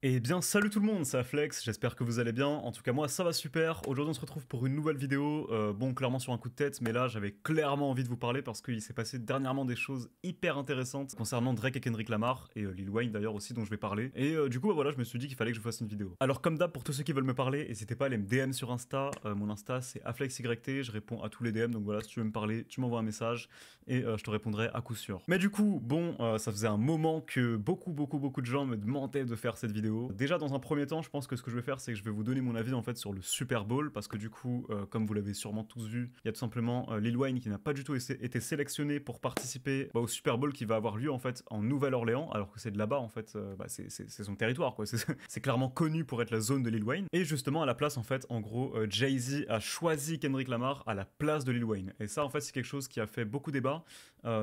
Eh bien salut tout le monde, c'est Aflex, j'espère que vous allez bien, en tout cas moi ça va super, aujourd'hui on se retrouve pour une nouvelle vidéo, bon clairement sur un coup de tête, mais là j'avais clairement envie de vous parler parce qu'il s'est passé dernièrement des choses hyper intéressantes concernant Drake et Kendrick Lamar, et Lil Wayne d'ailleurs aussi dont je vais parler, et du coup bah, voilà je me suis dit qu'il fallait que je fasse une vidéo. Alors comme d'hab pour tous ceux qui veulent me parler, n'hésitez pas à aller me DM sur Insta, mon Insta c'est AflexYT, je réponds à tous les DM, donc voilà si tu veux me parler, tu m'envoies un message, et je te répondrai à coup sûr. Mais du coup, bon, ça faisait un moment que beaucoup de gens me demandaient de faire cette vidéo. Déjà dans un premier temps, je pense que ce que je vais faire, c'est que je vais vous donner mon avis en fait sur le Super Bowl, parce que du coup, comme vous l'avez sûrement tous vu, il y a tout simplement Lil Wayne qui n'a pas du tout été sélectionné pour participer au Super Bowl qui va avoir lieu en fait en Nouvelle-Orléans, alors que c'est de là-bas en fait, c'est son territoire quoi, c'est clairement connu pour être la zone de Lil Wayne. Et justement à la place en fait, en gros, Jay-Z a choisi Kendrick Lamar à la place de Lil Wayne. Et ça en fait c'est quelque chose qui a fait beaucoup débat,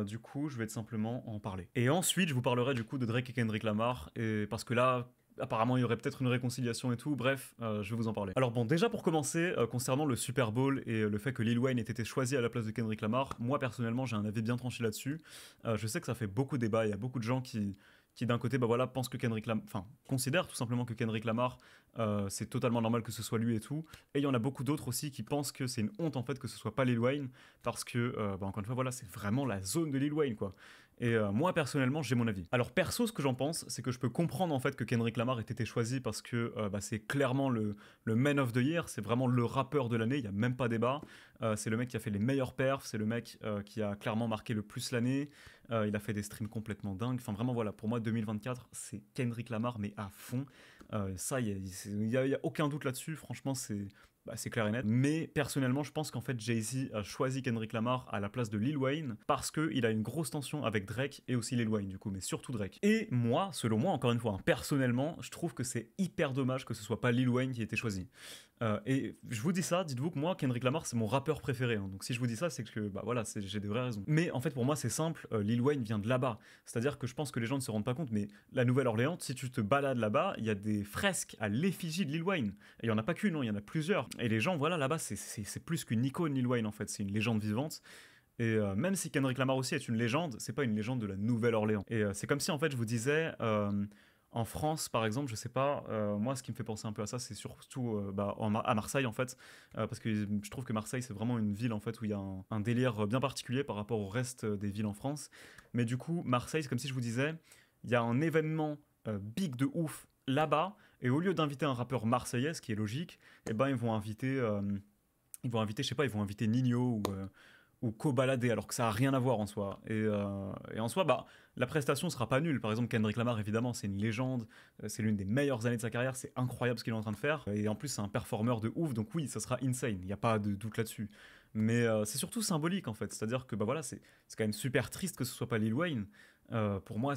du coup je vais tout simplement en parler. Et ensuite je vous parlerai du coup de Drake et Kendrick Lamar, et parce que là, apparemment, il y aurait peut-être une réconciliation et tout. Bref, je vais vous en parler. Alors bon, déjà pour commencer, concernant le Super Bowl et le fait que Lil Wayne ait été choisi à la place de Kendrick Lamar, moi personnellement, j'ai un avis bien tranché là-dessus. Je sais que ça fait beaucoup de débat. Il y a beaucoup de gens qui d'un côté, bah voilà, pensent que Kendrick Lamar, enfin, considèrent tout simplement que Kendrick Lamar, c'est totalement normal que ce soit lui et tout. Et il y en a beaucoup d'autres aussi qui pensent que c'est une honte en fait que ce soit pas Lil Wayne, parce que, bah, encore une fois, voilà, c'est vraiment la zone de Lil Wayne, quoi. Et moi personnellement, j'ai mon avis. Alors perso, ce que j'en pense, c'est que je peux comprendre en fait que Kendrick Lamar ait été choisi parce que bah, c'est clairement le Man of the Year, c'est vraiment le rappeur de l'année, il y a même pas débat. C'est le mec qui a fait les meilleurs perfs, c'est le mec qui a clairement marqué le plus l'année. Il a fait des streams complètement dingues. Enfin vraiment voilà, pour moi 2024, c'est Kendrick Lamar mais à fond. Ça, il y a aucun doute là-dessus. Franchement, c'est clair et net. Mais personnellement, je pense qu'en fait, Jay-Z a choisi Kendrick Lamar à la place de Lil Wayne parce qu'il a une grosse tension avec Drake et aussi Lil Wayne, du coup, mais surtout Drake. Et moi, selon moi, encore une fois, hein, personnellement, je trouve que c'est hyper dommage que ce soit pas Lil Wayne qui ait été choisi. Et je vous dis ça, dites-vous que moi, Kendrick Lamar, c'est mon rappeur préféré. Hein. Donc si je vous dis ça, c'est que, bah voilà, j'ai des vraies raisons. Mais en fait, pour moi, c'est simple, Lil Wayne vient de là-bas. C'est-à-dire que je pense que les gens ne se rendent pas compte, mais la Nouvelle-Orléans, si tu te balades là-bas, il y a des fresques à l'effigie de Lil Wayne. Et il y en a pas qu'une, il y en a plusieurs. Et les gens, voilà, là-bas, c'est plus qu'une icône, Lil Wayne, en fait. C'est une légende vivante. Et même si Kendrick Lamar aussi est une légende, c'est pas une légende de la Nouvelle-Orléans. Et c'est comme si, en fait, je vous disais... en France, par exemple, je sais pas, moi ce qui me fait penser un peu à ça, c'est surtout bah, à Marseille en fait, parce que je trouve que Marseille c'est vraiment une ville en fait où il y a un délire bien particulier par rapport au reste des villes en France. Mais du coup, Marseille, c'est comme si je vous disais, il y a un événement big de ouf là-bas, et au lieu d'inviter un rappeur marseillais, ce qui est logique, eh ben ils vont inviter, je sais pas, ils vont inviter Nino ou co-balader, alors que ça a rien à voir en soi. Et en soi, bah, la prestation sera pas nulle. Par exemple, Kendrick Lamar, évidemment, c'est une légende, c'est l'une des meilleures années de sa carrière, c'est incroyable ce qu'il est en train de faire. Et en plus, c'est un performeur de ouf, donc oui, ça sera insane, il n'y a pas de doute là-dessus. Mais c'est surtout symbolique en fait, c'est-à-dire que bah voilà, c'est quand même super triste que ce soit pas Lil Wayne. Pour moi,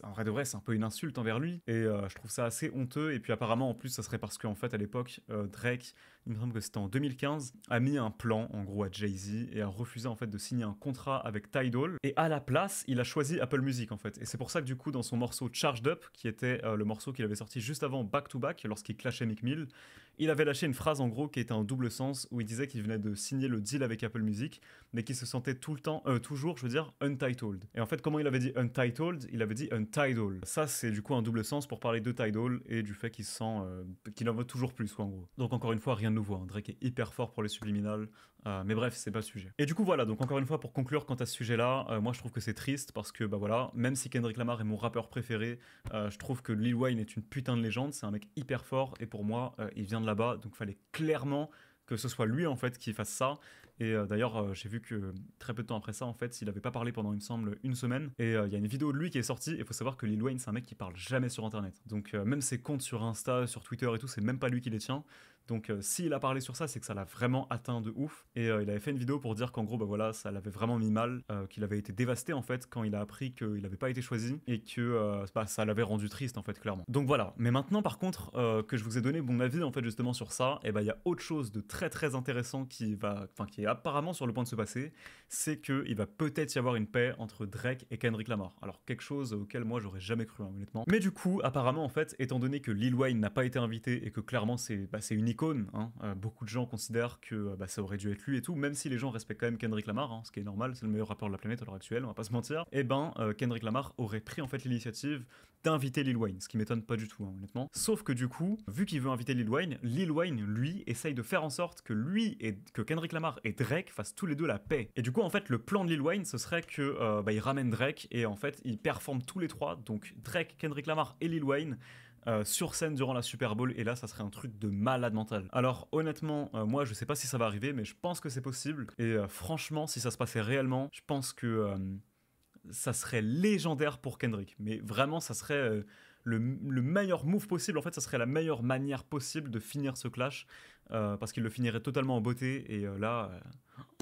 en vrai de vrai, c'est un peu une insulte envers lui, et je trouve ça assez honteux. Et puis apparemment, en plus, ça serait parce qu'en fait, à l'époque, Drake, il me semble que c'était en 2015, a mis un plan en gros à Jay-Z et a refusé en fait de signer un contrat avec Tidal. Et à la place, il a choisi Apple Music en fait. Et c'est pour ça que du coup, dans son morceau Charged Up, qui était le morceau qu'il avait sorti juste avant Back to Back, lorsqu'il clashait Meek Mill, il avait lâché une phrase en gros qui était un double sens où il disait qu'il venait de signer le deal avec Apple Music, mais qu'il se sentait tout le temps, toujours, je veux dire, untitled. Et en fait, comment il avait dit untitled? Il avait dit untidal. Ça, c'est du coup un double sens pour parler de Tidal et du fait qu'il se sent qu'il en veut toujours plus, quoi, en gros. Donc encore une fois, rien de nouveau. Hein. Drake est hyper fort pour les subliminales, mais bref, c'est pas le sujet. Et du coup, voilà. Donc encore une fois, pour conclure quant à ce sujet-là, moi je trouve que c'est triste parce que bah voilà, même si Kendrick Lamar est mon rappeur préféré, je trouve que Lil Wayne est une putain de légende. C'est un mec hyper fort et pour moi, il vient de là-bas, donc fallait clairement que ce soit lui en fait qui fasse ça. Et d'ailleurs, j'ai vu que très peu de temps après ça, en fait, il avait pas parlé pendant, il me semble, une semaine. Et il y a une vidéo de lui qui est sortie. Et il faut savoir que Lil Wayne, c'est un mec qui parle jamais sur Internet. Donc même ses comptes sur Insta, sur Twitter et tout, c'est même pas lui qui les tient. Donc s'il a parlé sur ça, c'est que ça l'a vraiment atteint de ouf. Et il avait fait une vidéo pour dire qu'en gros, bah voilà, ça l'avait vraiment mis mal, qu'il avait été dévasté en fait quand il a appris qu'il n'avait pas été choisi et que bah, ça l'avait rendu triste en fait, clairement. Donc voilà. Mais maintenant, par contre, que je vous ai donné mon avis en fait justement sur ça, et bah il y a autre chose de très intéressant qui est apparemment sur le point de se passer, c'est qu'il va peut-être y avoir une paix entre Drake et Kendrick Lamar. Alors quelque chose auquel moi j'aurais jamais cru, hein, honnêtement. Mais du coup, apparemment en fait, étant donné que Lil Wayne n'a pas été invité et que clairement c'est une l'icône, hein. Beaucoup de gens considèrent que ça aurait dû être lui et tout, même si les gens respectent quand même Kendrick Lamar, hein, ce qui est normal, c'est le meilleur rappeur de la planète à l'heure actuelle, on va pas se mentir. Et Kendrick Lamar aurait pris en fait l'initiative d'inviter Lil Wayne, ce qui m'étonne pas du tout, hein, honnêtement. Sauf que du coup, vu qu'il veut inviter Lil Wayne, lui, essaye de faire en sorte que que Kendrick Lamar et Drake fassent tous les deux la paix. Et du coup, en fait, le plan de Lil Wayne, ce serait que il ramène Drake et en fait, ils performent tous les trois, donc Drake, Kendrick Lamar et Lil Wayne, sur scène durant la Super Bowl, et là ça serait un truc de malade mental. Alors honnêtement, moi je sais pas si ça va arriver, mais je pense que c'est possible, et franchement si ça se passait réellement, je pense que ça serait légendaire pour Kendrick, mais vraiment ça serait le meilleur move possible, en fait ça serait la meilleure manière possible de finir ce clash, parce qu'il le finirait totalement en beauté, et là...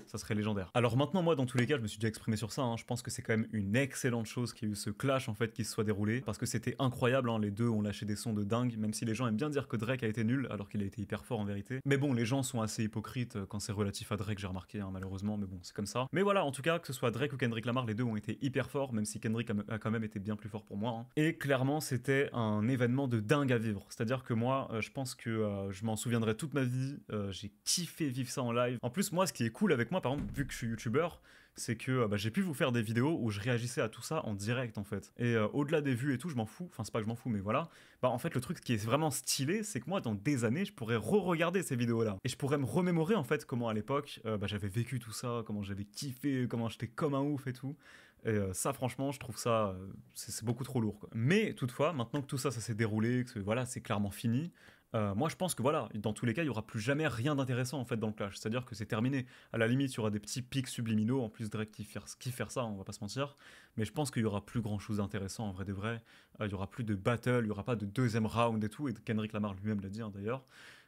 ça serait légendaire. Alors maintenant, moi, dans tous les cas, je me suis déjà exprimé sur ça, hein. Je pense que c'est quand même une excellente chose qu'il y ait eu ce clash, en fait, qui se soit déroulé, parce que c'était incroyable, hein. Les deux ont lâché des sons de dingue, même si les gens aiment bien dire que Drake a été nul, alors qu'il a été hyper fort en vérité. Mais bon, les gens sont assez hypocrites quand c'est relatif à Drake, j'ai remarqué, hein, malheureusement, mais bon, c'est comme ça. Mais voilà, en tout cas, que ce soit Drake ou Kendrick Lamar, les deux ont été hyper forts, même si Kendrick a quand même été bien plus fort pour moi, hein. Et clairement, c'était un événement de dingue à vivre. C'est-à-dire que moi, je pense que je m'en souviendrai toute ma vie, j'ai kiffé vivre ça en live. En plus, moi, ce qui est cool avec moi, par exemple, vu que je suis youtubeur, c'est que j'ai pu vous faire des vidéos où je réagissais à tout ça en direct en fait. Et au-delà des vues et tout, je m'en fous. Enfin, c'est pas que je m'en fous, mais voilà. En fait, le truc qui est vraiment stylé, c'est que moi, dans des années, je pourrais re-regarder ces vidéos-là. Et je pourrais me remémorer en fait comment à l'époque, j'avais vécu tout ça, comment j'avais kiffé, comment j'étais comme un ouf et tout. Et ça, franchement, je trouve ça, c'est beaucoup trop lourd, quoi. Mais toutefois, maintenant que tout ça, ça s'est déroulé, que voilà, c'est clairement fini, moi je pense que voilà, dans tous les cas, il y aura plus jamais rien d'intéressant en fait dans le clash. C'est-à-dire que c'est terminé. À la limite, il y aura des petits pics subliminaux. En plus, Drake kiffe faire ça, on va pas se mentir. Mais je pense qu'il y aura plus grand chose d'intéressant en vrai de vrai. Il y aura plus de battle, il y aura pas de deuxième round et tout. Et Kendrick Lamar lui-même l'a dit, hein, d'ailleurs.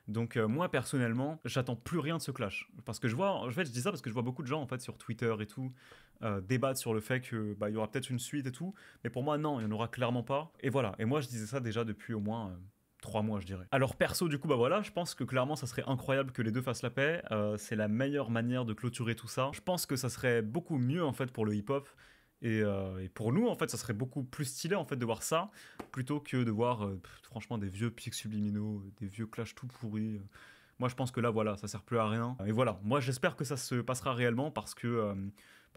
Donc moi personnellement, j'attends plus rien de ce clash, parce que je vois, en fait je dis ça parce que je vois beaucoup de gens en fait sur Twitter et tout débattre sur le fait que il y aura peut-être une suite et tout, mais pour moi non, il n'y en aura clairement pas. Et voilà, et moi je disais ça déjà depuis au moins 3 mois je dirais. Alors perso du coup voilà, je pense que clairement ça serait incroyable que les deux fassent la paix, c'est la meilleure manière de clôturer tout ça. Je pense que ça serait beaucoup mieux en fait pour le hip-hop. Et pour nous, en fait, ça serait beaucoup plus stylé en fait de voir ça plutôt que de voir franchement des vieux pics subliminaux, des vieux clashs tout pourris. Moi, je pense que là, voilà, ça sert plus à rien. Et voilà, moi, j'espère que ça se passera réellement parce que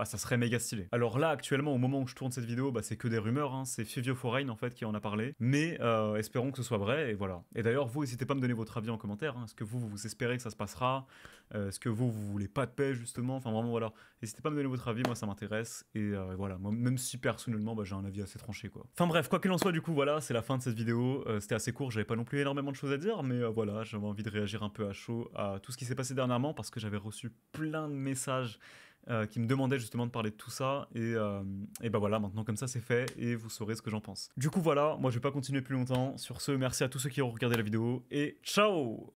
ça serait méga stylé. Alors là, actuellement, au moment où je tourne cette vidéo, c'est que des rumeurs, hein. C'est Fivio Foreign en fait qui en a parlé. Mais espérons que ce soit vrai, et voilà. Et d'ailleurs, vous, n'hésitez pas à me donner votre avis en commentaire, hein. Est-ce que vous espérez que ça se passera? Est-ce que vous voulez pas de paix, justement? Enfin, vraiment, voilà. N'hésitez pas à me donner votre avis, moi, ça m'intéresse. Et voilà, moi, même si personnellement, j'ai un avis assez tranché, quoi. Enfin bref, quoi qu'il en soit, du coup, voilà, c'est la fin de cette vidéo. C'était assez court, j'avais pas non plus énormément de choses à dire, mais voilà, j'avais envie de réagir un peu à chaud à tout ce qui s'est passé dernièrement, parce que j'avais reçu plein de messages qui me demandait justement de parler de tout ça, et voilà, maintenant comme ça c'est fait et vous saurez ce que j'en pense. Du coup voilà, moi je vais pas continuer plus longtemps. Sur ce, merci à tous ceux qui ont regardé la vidéo et ciao.